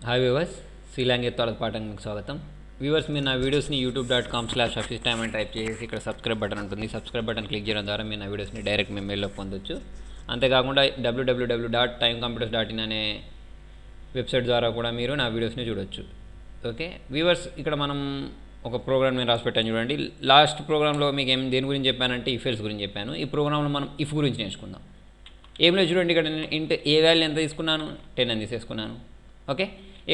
Hi viewers, శ్రీలాంగ్ ఎత్తాలకు పాఠానికి స్వాగతం. Viewers, మీరు నా వీడియోస్ని youtube.com/officetime అని టైప్ చేసి ఇక్కడ సబ్స్క్రైబ్ బటన్ ఉంటుంది. సబ్స్క్రైబ్ బటన్ క్లిక్ చేయడం ద్వారా మీరు నా వీడియోస్ని డైరెక్ట్ మీ మెయిల్లో పొందొచ్చు. అంతేకాకుండా www.timecomputers.in అనే వెబ్సైట్ ద్వారా కూడా మీరు నా వీడియోస్ని చూడొచ్చు. ఓకే వ్యూవర్స్, ఇక్కడ మనం ఒక ప్రోగ్రామ్ నేను రాసి పెట్టాను చూడండి. లాస్ట్ ప్రోగ్రాంలో మీకు దేని గురించి చెప్పానంటే ఇఫెల్స్ గురించి చెప్పాను. ఈ ప్రోగ్రాంలో మనం ఇఫ్ గురించి నేర్చుకుందాం. ఏం లేదు చూడండి, ఇక్కడ నేను ఇంట్ ఏ వాల్యూ ఎంత తీసుకున్నాను, 10 అని తీసేసుకున్నాను. ఓకే,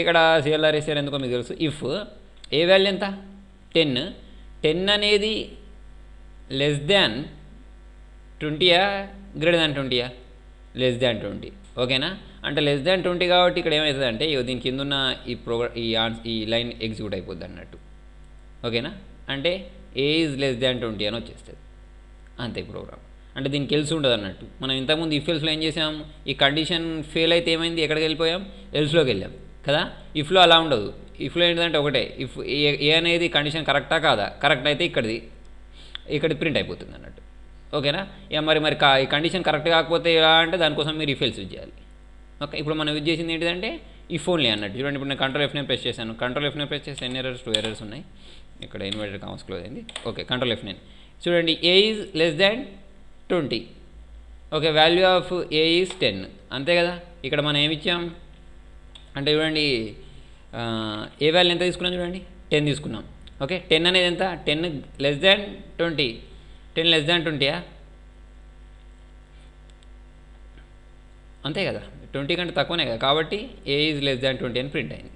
ఇక్కడ CLR ఎందుకో మీకు తెలుసు. ఇఫ్ ఏ వాల్యూ ఎంత 10 అనేది లెస్ దాన్ 20యా గ్రేటర్ దాన్ 20యా? Less than 20. ఓకేనా, అంటే లెస్ దాన్ 20 కాబట్టి ఇక్కడ ఏమవుతుంది అంటే దీని కింద ఉన్న ఈ లైన్ ఎగ్జిక్యూట్ అయిపోద్ది అన్నట్టు. ఓకేనా, అంటే ఏ ఈజ్ లెస్ దాన్ 20 అని వచ్చేస్తుంది అంతే ప్రోగ్రామ్. అంటే దీనికి తెలిసి ఉండదు అన్నట్టు. మనం ఇంతకుముందు ఇఫ్ ఎల్స్లో ఏం చేసాం, ఈ కండిషన్ ఫెయిల్ అయితే ఏమైంది, ఎక్కడికి వెళ్ళిపోయాం, ఎల్స్లోకి వెళ్ళాం కదా. ఇఫ్లో అలా ఉండదు. ఇఫ్లో ఏంటంటే ఒకటే, ఇఫ్ ఏ అనేది కండిషన్ కరెక్టా కాదా, కరెక్ట్ అయితే ఇక్కడ ప్రింట్ అయిపోతుంది అన్నట్టు. ఓకేనా, ఇక మరి ఈ కండిషన్ కరెక్ట్ కాకపోతే ఎలా అంటే దానికోసం మీరు ఇఫ్ ఎల్స్ యూజ్ చేయాలి. ఓకే, ఇప్పుడు మనం యూజ్ చేసింది ఏంటిదంటే ఇఫ్ ఓన్లీ అన్నట్టు. చూడండి, ఇప్పుడు నేను కంట్రోల్ F9 ప్రెస్ చేశాను. కంట్రోల్ F9 ప్రెస్ చేస్తే ఎన్ని ఎర్రర్స్, 2 ఎర్రర్స్ ఉన్నాయి. ఇక్కడ ఇన్వర్టెడ్ కామర్స్ క్లోజ్ అయింది. ఓకే, కంట్రోల్ F9 చూడండి, A is less than 20. Okay, value of A is 10 అంతే కదా. ఇక్కడ మనం ఏమి ఇచ్చాం అంటే చూడండి, ఏ వాల్యూ ఎంత తీసుకున్నాం చూడండి, 10 తీసుకున్నాం. ఓకే, 10 అనేది ఎంత, 10 లెస్ దాన్ 20. 10 less than 20యా? అంతే కదా, 20 కంటే తక్కువనే కదా. కాబట్టి ఏ ఈజ్ లెస్ దాన్ 20 అని ప్రింట్ అయింది.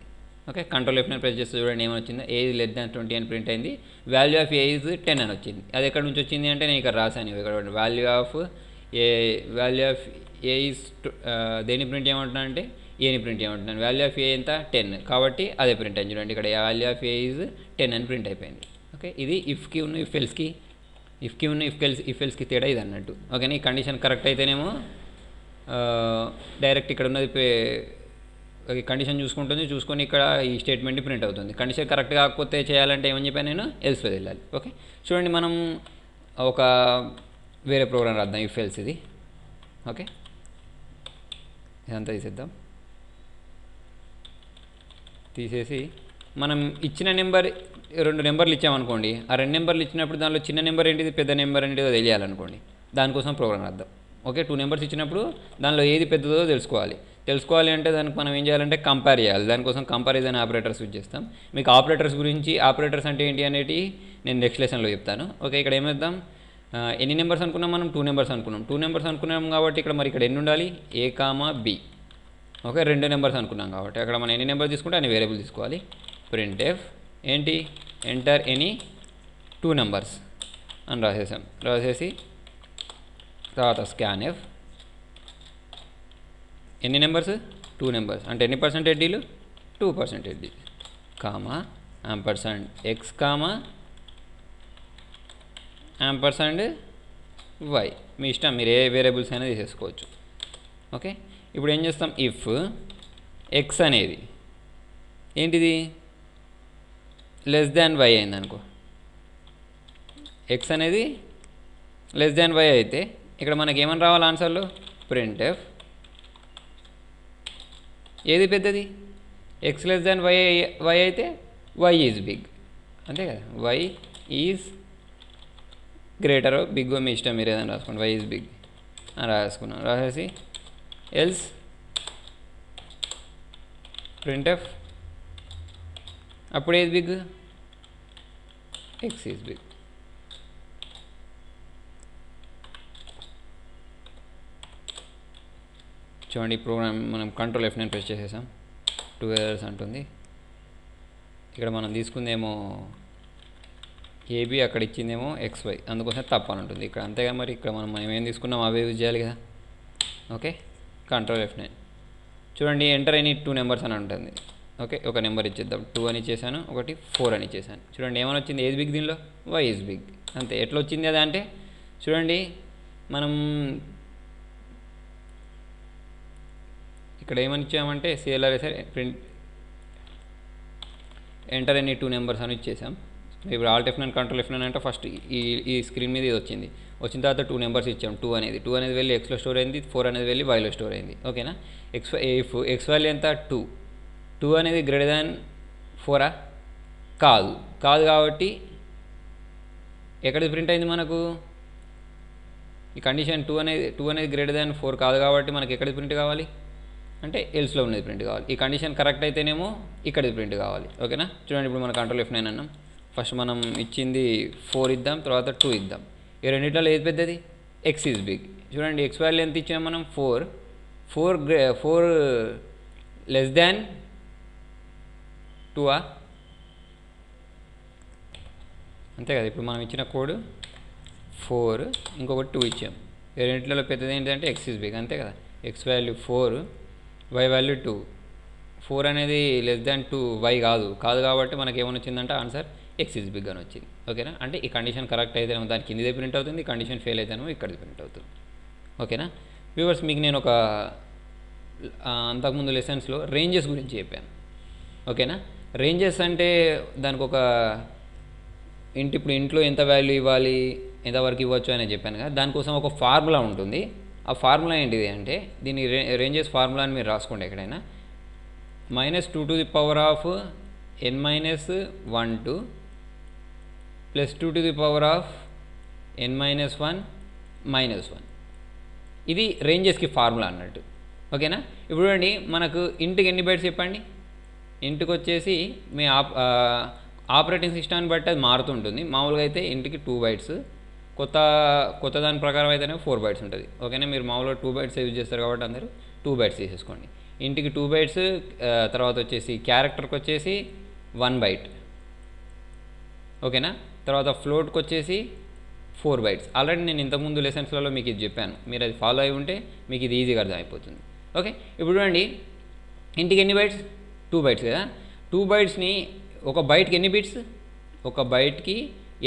ఓకే, కంట్రోల్ F9 ప్రెస్ చేస్తే చూడండి ఏమని వచ్చిందో, ఏ ఈజ్ లెస్ దాన్ 20 అని ప్రింట్ అయింది. వాల్యూ ఆఫ్ ఏ ఈజ్ 10 అని వచ్చింది. అది ఎక్కడి నుంచి వచ్చింది అంటే నేను ఇక్కడ రాశాను. ఇక్కడ వాల్యూ ఆఫ్ ఏ ఈజ్ దేని ప్రింట్ చేయమంటున్నాను అంటే ఏని ప్రింట్ చేయమంటున్నాను. వాల్యూ ఆఫ్ ఏ ఎంత, 10 కాబట్టి అదే ప్రింట్ అయింది చూడండి. ఇక్కడ వాల్యూ ఆఫ్ ఏ ఈజ్ 10 అని ప్రింట్ అయిపోయింది. ఓకే, ఇది ఇఫ్కి ఉన్న ఇఫ్ ఎల్స్కి తేడా ఇది అన్నట్టు. ఓకేనా, ఈ కండిషన్ కరెక్ట్ అయితేనేమో డైరెక్ట్ ఇక్కడ ఉన్నది కండిషన్ చూసుకొని ఇక్కడ ఈ స్టేట్మెంట్ ప్రింట్ అవుతుంది. కండిషన్ కరెక్ట్ కాకపోతే చేయాలంటే ఏమని చెప్పాను నేను, ఎల్స్లో వెళ్ళాలి. ఓకే, చూడండి మనం ఒక వేరే ప్రోగ్రామ్ రాద్దాం ఇఫ్ ఎల్స్ ఇది. ఓకే, ఇదంతా తీసేసి మనం ఇచ్చిన నెంబర్ 2 నెంబర్లు ఇచ్చామనుకోండి. ఆ 2 నెంబర్లు ఇచ్చినప్పుడు దానిలో చిన్న నెంబర్ ఏంటిది, పెద్ద నెంబర్ ఏంటిదో తెలియాలనుకోండి. దానికోసం ప్రోగ్రామ్ రాద్దాం. ఓకే, 2 నెంబర్స్ ఇచ్చినప్పుడు దానిలో ఏది పెద్దదో తెలుసుకోవాలి అంటే దానికి మనం ఏం చేయాలంటే కంపేర్ చేయాలి. దానికోసం కంపారిజన్ ఆపరేటర్స్ యూజ్ చేస్తాం. మీకు ఆపరేటర్స్ అంటే ఏంటి అనేది నేను నెక్స్ట్ లెసన్లో చెప్తాను. ఓకే, ఇక్కడ ఏమేద్దాం, ఎన్ని నెంబర్స్ అనుకున్నాం మనం, 2 నెంబర్స్ అనుకున్నాం. 2 నెంబర్స్ అనుకున్నాం కాబట్టి ఇక్కడ ఎన్ని ఉండాలి, A, B. ఓకే, 2 నెంబర్స్ అనుకున్నాం కాబట్టి అక్కడ మనం ఎన్ని నెంబర్ తీసుకుంటే అన్ని వేరియబుల్ తీసుకోవాలి. printf ఏంటి, ఎంటర్ ఎనీ 2 నెంబర్స్ అని రాసేసి తర్వాత scanf ఎన్ని నెంబర్స్, 2 నెంబర్స్ అంటే ఎన్ని పర్సెంటేజ్ డీలు, 2% D, comma ampersand x comma ampersand y. మీ ఇష్టం, మీరు ఏ వేరియబుల్స్ అయినా తీసేసుకోవచ్చు. ఓకే, ఇప్పుడు ఏం చేస్తాం, ఇఫ్ x అనేది ఏంటిది లెస్ దాన్ y అయింది అనుకో. x అనేది లెస్ దాన్ y అయితే ఇక్కడ మనకి ఏమని రావాలి ఆన్సర్లో, printf ఏది పెద్దది, x లెస్ దాన్ y అయితే y ఈజ్ బిగ్ అంతే కదా. y ఈజ్ గ్రేటర్ బిగ్ మీ ఇష్టం, మీరు ఏదైనా రాసుకోండి. y ఈజ్ బిగ్ అని రాసేసి ఎల్స్ printf అప్పుడు ఏది బిగ్, x ఈజ్ బిగ్. చూడండి, ప్రోగ్రామ్ మనం కంట్రోల్ F9 ప్రెస్ చేసేసాం. 2 ఎర్రర్స్ అంటుంది. ఇక్కడ మనం తీసుకుందేమో AB, అక్కడ ఇచ్చిందేమో XY, అందుకోసం తప్పని ఉంటుంది ఇక్కడ. అంతేగా, మరి ఇక్కడ మనం ఏం తీసుకున్నాం అవే యూజ్ చేయాలి కదా. ఓకే, కంట్రోల్ F9 చూడండి, ఎంటర్ ఎనీ 2 నెంబర్స్ అని ఉంటుంది. ఓకే, ఒక నెంబర్ ఇచ్చేద్దాం. 2 అని ఇచ్చేసాను, ఒకటి 4 అని ఇచ్చేసాను. చూడండి ఏమని వచ్చింది, ఏది బిగ్ దీనిలో, y ఈజ్ బిగ్ అంతే. ఎట్లా వచ్చింది అది అంటే చూడండి, మనం ఇక్కడ ఏమని ఇచ్చామంటే CLR print enter any 2 numbers అని ఇచ్చేసాం. ఇప్పుడు ఆల్ట్ F9 కంట్రోల్ F9 అంటే ఫస్ట్ ఈ స్క్రీన్ మీద ఇది వచ్చిన తర్వాత 2 నెంబర్స్ ఇచ్చాం. 2 అనేది వెళ్ళి xలో స్టోర్ అయింది, 4 అనేది వెళ్ళి yలో స్టోర్ అయింది. ఓకేనా, x వాల్యూ ఎంత, 2 2 అనేది గ్రేటర్ దాన్ 4 కాదు కాబట్టి ఎక్కడిది ప్రింట్ అయింది మనకు ఈ కండిషన్ 2 అనేది గ్రేటర్ దాన్ 4 కాదు కాబట్టి మనకి ఎక్కడిది ప్రింట్ కావాలి అంటే ఎల్స్లో ఉన్నది ప్రింట్ కావాలి. ఈ కండిషన్ కరెక్ట్ అయితేనేమో ఇక్కడిది ప్రింట్ కావాలి. ఓకేనా, చూడండి ఇప్పుడు మన కంట్రోల్ F9 అన్నాం. ఫస్ట్ మనం ఇచ్చింది 4 ఇద్దాం, తర్వాత 2 ఇద్దాం. ఈ రెండింటిలో ఏది పెద్దది? X is big. చూడండి ఎక్స్ వాల్యూ ఎంత ఇచ్చినాం మనం? 4 లెస్ దాన్ 2 అంతే కదా. ఇప్పుడు మనం ఇచ్చిన కోడ్ 4 ఇంకొకటి 2 ఇచ్చాం. ఈ రెండింటిలో పెద్దది ఏంటంటే ఎక్స్ ఈజ్ బిగ్, అంతే కదా. X value 4, y value 2. 4 అనేది లెస్ దాన్ 2 వై కాదు కాబట్టి మనకి ఏమైనా వచ్చిందంటే ఆన్సర్ ఎక్స్ ఈజ్ బిగ్ అని వచ్చింది. ఓకేనా, అంటే ఈ కండిషన్ కరెక్ట్ అయితేనేమో దాని కిందిదే ప్రింట్ అవుతుంది, కండిషన్ ఫెయిల్ అయితేనేమో ఇక్కడిది ప్రింట్ అవుతుంది. ఓకేనా వ్యూవర్స్, మీకు నేను ఒక అంతకుముందు లెసన్స్లో రేంజెస్ గురించి చెప్పాను. ఓకేనా, రేంజెస్ అంటే దానికి ఒక ఇప్పుడు ఇంట్లో ఎంత వాల్యూ ఇవ్వాలి, ఎంతవరకు ఇవ్వచ్చు అని చెప్పాను కదా. దానికోసం ఒక ఫార్ములా ఉంటుంది. ఆ ఫార్ములా ఏంటిది అంటే దీని రేంజెస్ ఫార్ములా అని మీరు రాసుకోండి ఎక్కడైనా. -2 to the power of n minus 1 to +2 to the power of n minus 1 minus 1. ఇది రేంజెస్కి ఫార్ములా అన్నట్టు. ఓకేనా, ఇప్పుడు చూడండి మనకు ఇంటికి ఎన్ని బైట్స్ చెప్పండి. ఇంటికి వచ్చేసి మీ ఆపరేటింగ్ సిస్టమ్ని బట్టి అది మారుతుంటుంది. మామూలుగా అయితే ఇంటికి 2 బైట్స్, కొత్త దాని ప్రకారం అయితేనే 4 బైట్స్ ఉంటుంది. ఓకేనా, మీరు మామూలుగా 2 బైట్స్ యూజ్ చేస్తారు కాబట్టి అందరూ 2 బైట్స్ తీసేసుకోండి. ఇంటికి 2 బైట్స్, తర్వాత వచ్చేసి క్యారెక్టర్కి వచ్చేసి 1 బైట్. ఓకేనా, తర్వాత ఫ్లోట్కి వచ్చేసి 4 బైట్స్. ఆల్రెడీ నేను ఇంతకుముందు లెసన్స్లలో మీకు ఇది చెప్పాను. మీరు అది ఫాలో అయి ఉంటే మీకు ఇది ఈజీగా అర్థమైపోతుంది. ఓకే, ఇప్పుడు చూడండి ఇంటికి ఎన్ని బైట్స్? 2 బైట్స్ కదా. 2 బైట్స్ని ఒక బైట్కి ఎన్ని బిట్స్? ఒక బైట్కి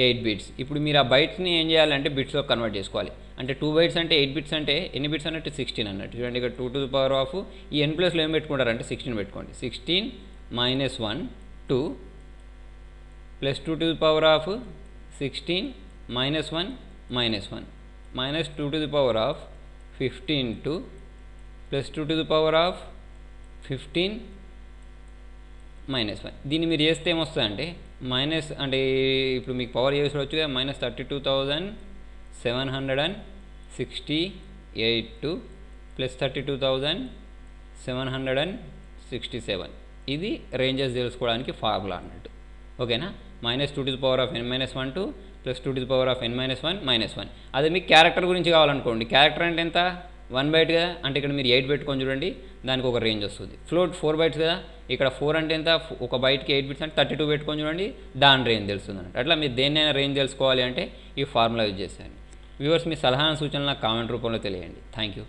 8 బిట్స్. ఇప్పుడు మీరు ఆ బైట్స్ని ఏం చేయాలంటే బిట్స్లో కన్వర్ట్ చేసుకోవాలి. అంటే 2 బైట్స్ అంటే 8 బిట్స్ అంటే ఎన్ని బిట్స్ అన్నట్టు 16 అన్నట్టు. చూడండి ఇక్కడ 2 to the power of ఈ n ప్లస్లో ఏం పెట్టుకుంటారంటే 16 పెట్టుకోండి. 16 - 1 2 +2 to the power of 16 - 1 -1 -2 to the power of 15 2 +2 to the power of 15 -1. దీన్ని మీరు చేస్తే ఏమొస్తుందంటే మైనస్ అంటే ఇప్పుడు మీకు పవర్ చేసి వచ్చు కదా, -32,768 +32,767. ఇది రేంజెస్ తెలుసుకోవడానికి ఫార్ములా అన్నట్టు. ఓకేనా, -2 to the power of n - 1 2 +2 to the power of n - 1 -1. అదే మీకు క్యారెక్టర్ గురించి కావాలనుకోండి. క్యారెక్టర్ అంటే ఎంత? 1 బైట్ కదా, అంటే ఇక్కడ మీరు 8 పెట్టుకొని చూడండి, దానికి ఒక రేంజ్ వస్తుంది. ఫ్లోట్ 4 బైట్స్ కదా, ఇక్కడ 4 అంటే ఎంత? ఒక బైట్కి 8 బిట్స్ అంటే 32 పెట్టుకొని చూడండి, దాని రేంజ్ తెలుస్తుంది అన్నట్టు. అట్లా మీరు దేన్నైనా రేంజ్ తెలుసుకోవాలి అంటే ఈ ఫార్ములా యూజ్ చేశాను. వ్యూవర్స్, మీ సలహా సూచనలు నాకు కామెంట్ రూపంలో తెలియండి. Thank you.